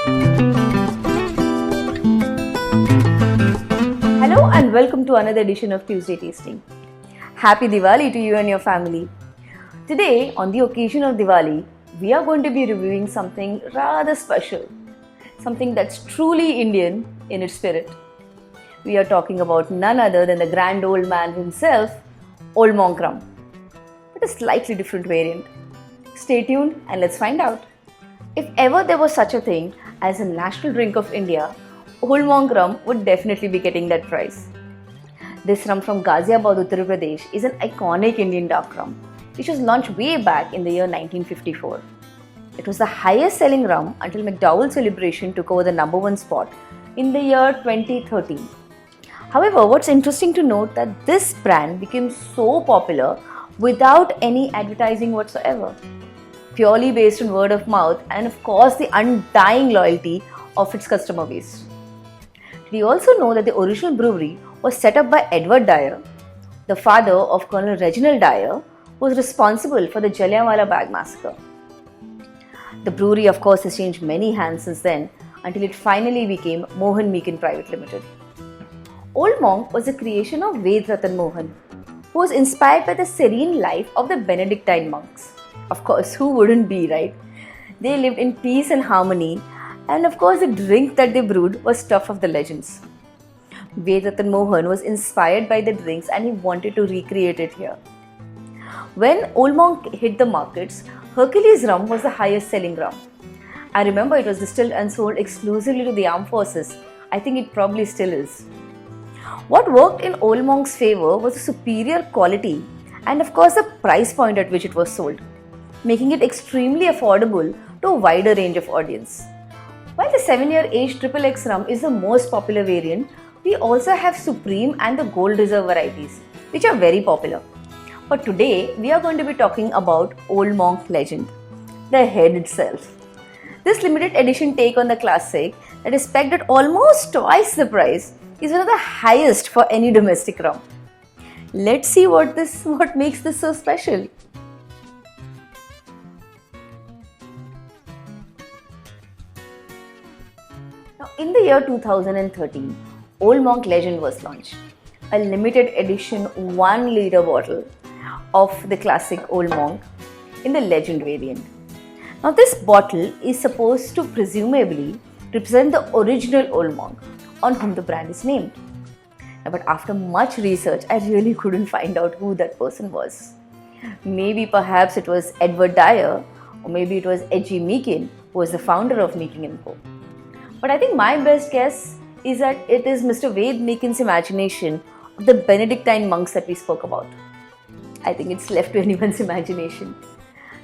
Hello and welcome to another edition of Tuesday Tasting. Happy Diwali to you and your family. Today, on the occasion of Diwali, we are going to be reviewing something rather special, something that's truly Indian in its spirit. We are talking about none other than the grand old man himself, Old Monk rum, but a slightly different variant. Stay tuned and let's find out. If ever there was such a thing as a national drink of India, Old Monk rum would definitely be getting that prize. This rum from Ghaziabad, Uttar Pradesh is an iconic Indian dark rum, which was launched way back in the year 1954. It was the highest selling rum until McDowell's Celebration took over the number one spot in the year 2013. However, what's interesting to note that this brand became so popular without any advertising whatsoever, purely based on word of mouth and of course the undying loyalty of its customer base. We also know that the original brewery was set up by Edward Dyer, the father of Colonel Reginald Dyer, who was responsible for the Jallianwala Bagh massacre. The brewery, of course, has changed many hands since then until it finally became Mohan Meakin Private Limited. Old Monk was a creation of Ved Ratan Mohan, who was inspired by the serene life of the Benedictine monks. Of course, who wouldn't be, right? They lived in peace and harmony, and of course, the drink that they brewed was stuff of the legends. Ved Ratan Mohan was inspired by the drinks and he wanted to recreate it here. When Old Monk hit the markets, Hercules rum was the highest selling rum. I remember it was distilled and sold exclusively to the armed forces. I think it probably still is. What worked in Old Monk's favor was the superior quality and of course the price point at which it was sold, making it extremely affordable to a wider range of audience. While the 7-year aged XXX rum is the most popular variant, we also have Supreme and the Gold Reserve varieties, which are very popular. But today, we are going to be talking about Old Monk Legend, the head itself. This limited edition take on the classic that is pegged at almost twice the price is one of the highest for any domestic rum. Let's see what makes this so special. Now, in the year 2013, Old Monk Legend was launched, a limited edition 1 litre bottle of the classic Old Monk in the Legend variant. Now, this bottle is supposed to presumably represent the original Old Monk on whom the brand is named. But after much research, I really couldn't find out who that person was. Maybe perhaps it was Edward Dyer, or maybe it was H.G. Meakin, who was the founder of Meakin & Co. But I think my best guess is that it is Mr. Ved Meakin's imagination of the Benedictine monks that we spoke about. I think it's left to anyone's imagination.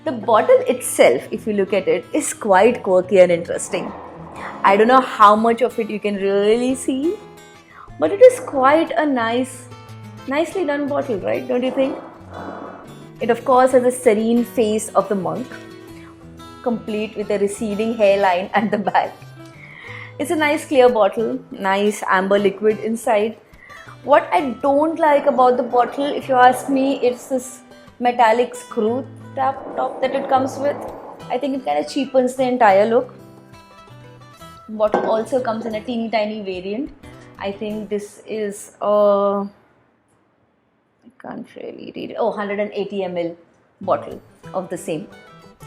The bottle itself, if you look at it, is quite quirky and interesting. I don't know how much of it you can really see, but it is quite a nicely done bottle, right? Don't you think? It of course has a serene face of the monk, complete with a receding hairline at the back. It's a nice clear bottle, nice amber liquid inside. What I don't like about the bottle, if you ask me, it's this metallic screw top that it comes with. I think it kind of cheapens the entire look. The bottle also comes in a teeny tiny variant. I think this is I can't really read it. 180 ml bottle of the same.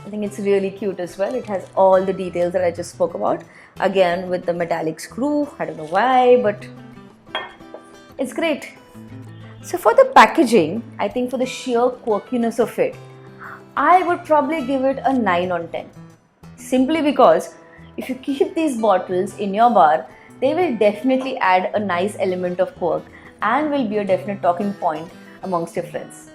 I think it's really cute as well. It has all the details that I just spoke about. Again with the metallic screw. I don't know why, but it's great. So for the packaging, I think for the sheer quirkiness of it, I would probably give it a 9 on 10. Simply because if you keep these bottles in your bar, they will definitely add a nice element of quirk and will be a definite talking point amongst your friends.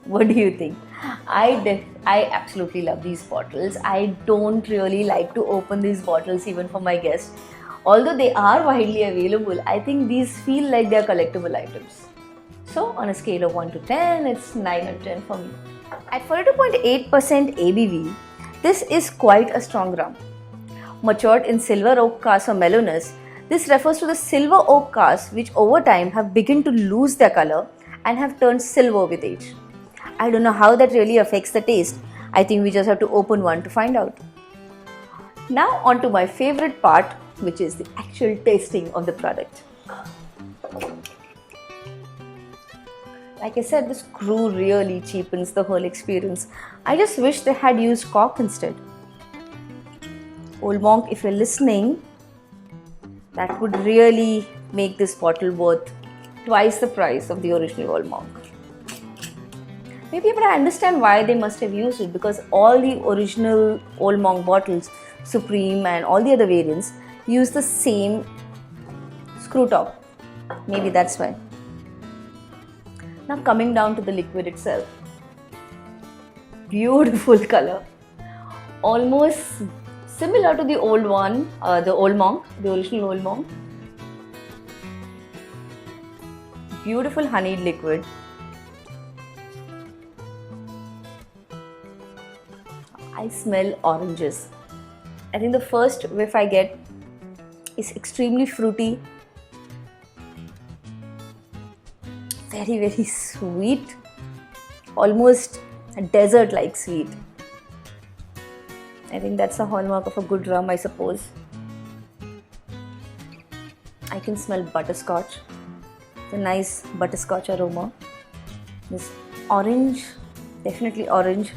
What do you think? I absolutely love these bottles. I don't really like to open these bottles even for my guests. Although they are widely available, I think these feel like they are collectible items. So on a scale of 1 to 10, it's 9 out of 10 for me. At 42.8% ABV, this is quite a strong rum. Matured in silver oak casks or mellowness, this refers to the silver oak casks which over time have begun to lose their color and have turned silver with age. I don't know how that really affects the taste. I think we just have to open one to find out. Now on to my favorite part, which is the actual tasting of the product. Like I said, the screw really cheapens the whole experience. I just wish they had used cork instead. Old Monk, if you're listening, that would really make this bottle worth twice the price of the original Old Monk. Maybe, but I understand why they must have used it, because all the original Old Monk bottles, Supreme and all the other variants, use the same screw top. Maybe that's why. Now coming down to the liquid itself. Beautiful color. Almost similar to the old one, the Old Monk, the original Old Monk. Beautiful honeyed liquid. I smell oranges. I think the first whiff I get is extremely fruity. Very, very sweet. Almost a dessert-like sweet. I think that's a hallmark of a good rum, I suppose. I can smell butterscotch. The nice butterscotch aroma. This orange, definitely orange.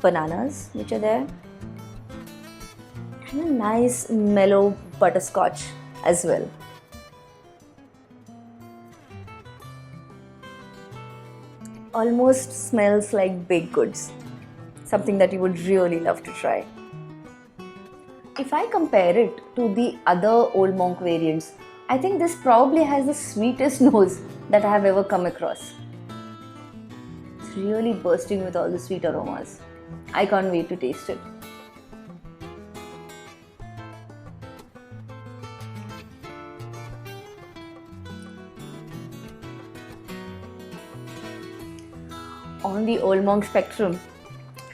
Bananas which are there. And a nice mellow butterscotch as well. Almost smells like baked goods. Something that you would really love to try. If I compare it to the other Old Monk variants, I think this probably has the sweetest nose that I have ever come across. It's really bursting with all the sweet aromas. I can't wait to taste it. On the Old Monk spectrum,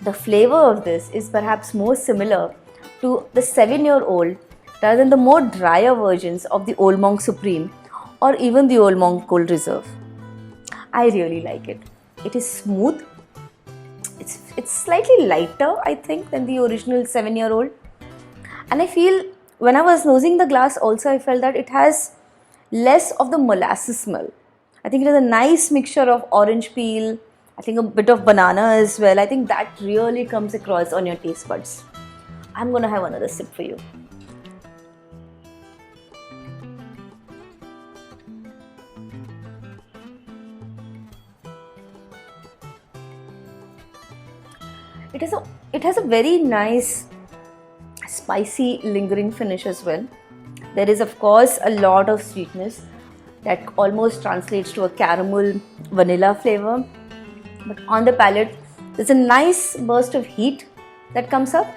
the flavor of this is perhaps more similar to the 7-year-old rather than the more drier versions of the Old Monk Supreme or even the Old Monk Gold Reserve. I really like it. It is smooth. It's slightly lighter, I think, than the original 7-year-old. And I feel when I was nosing the glass also, I felt that it has less of the molasses smell. I think it has a nice mixture of orange peel, I think a bit of banana as well. I think that really comes across on your taste buds. I'm going to have another sip for you. It has a very nice spicy lingering finish as well. There is of course a lot of sweetness that almost translates to a caramel vanilla flavor. But on the palate, there's a nice burst of heat that comes up.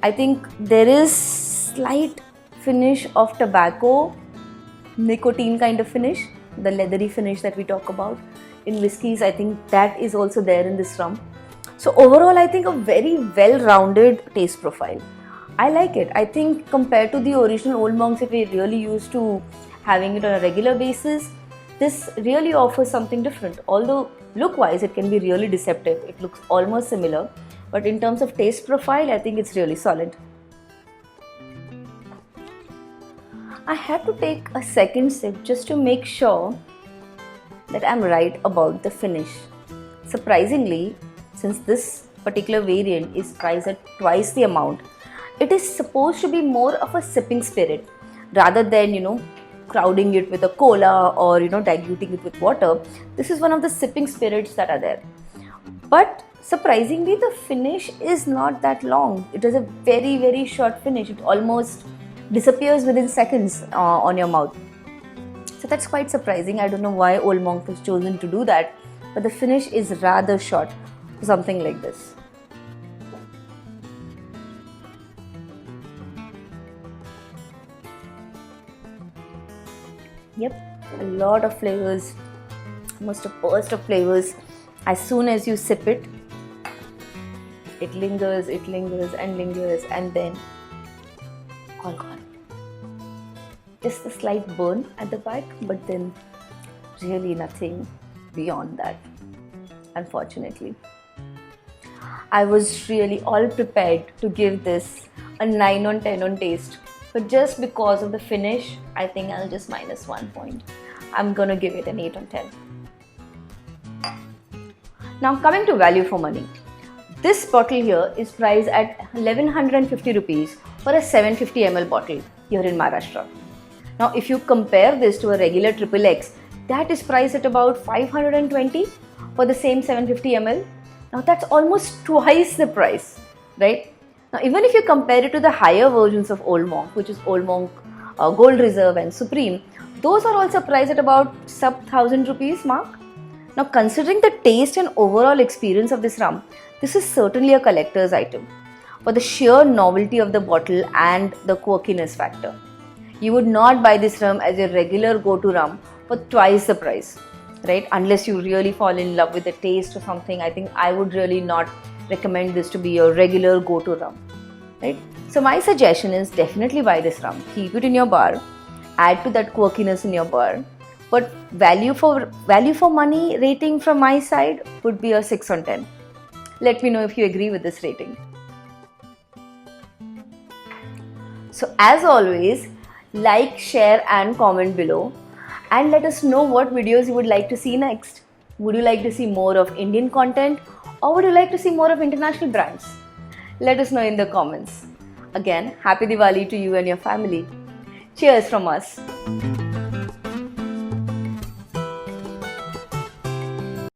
I think there is slight finish of tobacco, nicotine kind of finish, the leathery finish that we talk about. In whiskies, I think that is also there in this rum. So overall, I think a very well-rounded taste profile. I like it. I think compared to the original Old Monks, if we're really used to having it on a regular basis, this really offers something different. Although look-wise, it can be really deceptive. It looks almost similar. But in terms of taste profile, I think it's really solid. I had to take a second sip just to make sure that I'm right about the finish. Surprisingly, since this particular variant is priced at twice the amount, it is supposed to be more of a sipping spirit rather than, crowding it with a cola or, diluting it with water. This is one of the sipping spirits that are there. But surprisingly, the finish is not that long. It is a very, very short finish. It almost disappears within seconds on your mouth. So that's quite surprising. I don't know why Old Monk has chosen to do that, but the finish is rather short. Something like this. Yep, a lot of flavors, almost a burst of flavors. As soon as you sip it, it lingers and lingers, and then all gone. Just a slight burn at the back, but then really nothing beyond that, unfortunately. I was really all prepared to give this a 9 on 10 on taste, but just because of the finish, I think I'll just minus 1 point. I'm gonna give it an 8 on 10. Now coming to value for money. This bottle here is priced at 1150 rupees for a 750 ml bottle here in Maharashtra. Now if you compare this to a regular XXX, that is priced at about 520 for the same 750 ml. Now that's almost twice the price, right? Now even if you compare it to the higher versions of Old Monk, which is Old Monk Gold Reserve and Supreme, those are also priced at about sub 1000 rupees mark. Now considering the taste and overall experience of this rum, this is certainly a collector's item for the sheer novelty of the bottle and the quirkiness factor. You would not buy this rum as your regular go-to rum for twice the price, right? Unless you really fall in love with the taste or something, I think I would really not recommend this to be your regular go-to rum, right? So my suggestion is definitely buy this rum, keep it in your bar, add to that quirkiness in your bar. But value for money rating from my side would be a 6 on 10. Let me know if you agree with this rating. So as always, like, share and comment below and let us know what videos you would like to see next. Would you like to see more of Indian content or would you like to see more of international brands? Let us know in the comments. Again, happy Diwali to you and your family. Cheers from us.